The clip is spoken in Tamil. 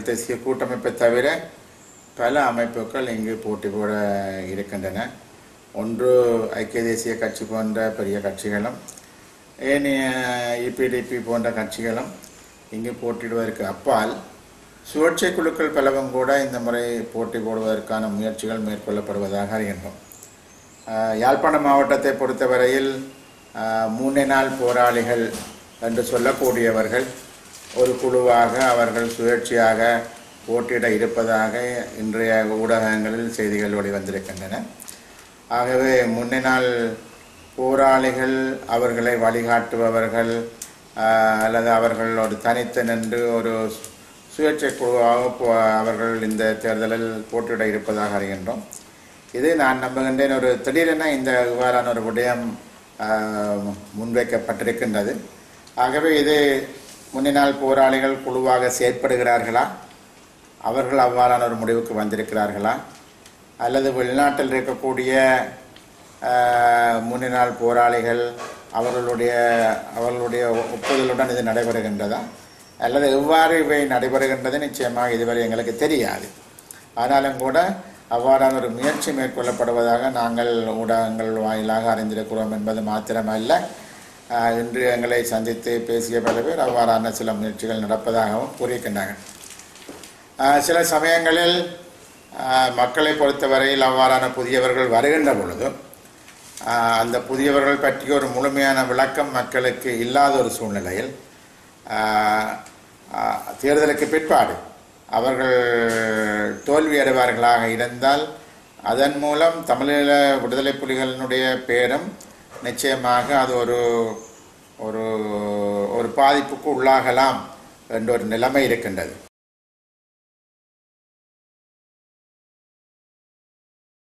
தமிழ் தேசிய கூட்டமைப்பை தவிர பல அமைப்புகள் இங்கு போட்டி போட இருக்கின்றன. ஒன்று ஐக்கிய தேசிய கட்சி போன்ற பெரிய கட்சிகளும் ஏனைய இபிடிபி போன்ற கட்சிகளும் இங்கு போட்டியிடுவதற்கு அப்பால் சுயேட்சை குழுக்கள் பலவும் கூட இந்த முறை போட்டி போடுவதற்கான முயற்சிகள் மேற்கொள்ளப்படுவதாக அறிகின்றோம். யாழ்ப்பாண மாவட்டத்தை பொறுத்தவரையில் 3 நாள் போராளிகள் என்று சொல்லக்கூடியவர்கள் ஒரு குழுவாக அவர்கள் சுயேட்சையாக போட்டியிட இருப்பதாக இன்றைய ஊடகங்களில் செய்திகள் வெளிவந்திருக்கின்றன. ஆகவே 3 நாள் போராளிகள் அவர்களை வழிகாட்டுபவர்கள் அல்லது அவர்கள் ஒரு தனித்து நின்று ஒரு சுயேட்சை குழுவாக அவர்கள் இந்த தேர்தலில் போட்டியிட இருப்பதாக அறிகின்றோம். இது நான் நம்புகின்றேன் ஒரு திடீரென இந்த இவ்வாறான ஒரு விடயம் முன்வைக்கப்பட்டிருக்கின்றது. ஆகவே இது 3 நாள் போராளிகள் குழுவாக செயற்படுகிறார்களா, அவர்கள் அவ்வாறான ஒரு முடிவுக்கு வந்திருக்கிறார்களா, அல்லது வெளிநாட்டில் இருக்கக்கூடிய 3 நாள் போராளிகள் அவர்களுடைய ஒப்புதலுடன் இது நடைபெறுகின்றதா, அல்லது எவ்வாறு இவை நடைபெறுகின்றது நிச்சயமாக இதுவரை எங்களுக்கு தெரியாது. ஆனாலும் கூட அவ்வாறான ஒரு முயற்சி மேற்கொள்ளப்படுவதாக நாங்கள் ஊடகங்கள் வாயிலாக அறிந்திருக்கிறோம் என்பது மாத்திரமல்ல, இன்று எங்களை சந்தித்து பேசிய பல பேர் அவ்வாறான சில முயற்சிகள் நடப்பதாகவும் கூறியிருக்கின்றார்கள். சில சமயங்களில் மக்களை பொறுத்தவரையில் அவ்வாறான புதியவர்கள் வருகின்ற பொழுது அந்த புதியவர்கள் பற்றிய ஒரு முழுமையான விளக்கம் மக்களுக்கு இல்லாத ஒரு சூழ்நிலையில் தேர்தலுக்கு பிற்பாடு அவர்கள் தோல்வியடைவார்களாக இருந்தால் அதன் மூலம் தமிழீழ விடுதலை புலிகளினுடைய பேரும் நிச்சயமாக அது ஒரு பாதிப்புக்கு உள்ளாகலாம் என்ற ஒரு நிலைமை இருக்கின்றது.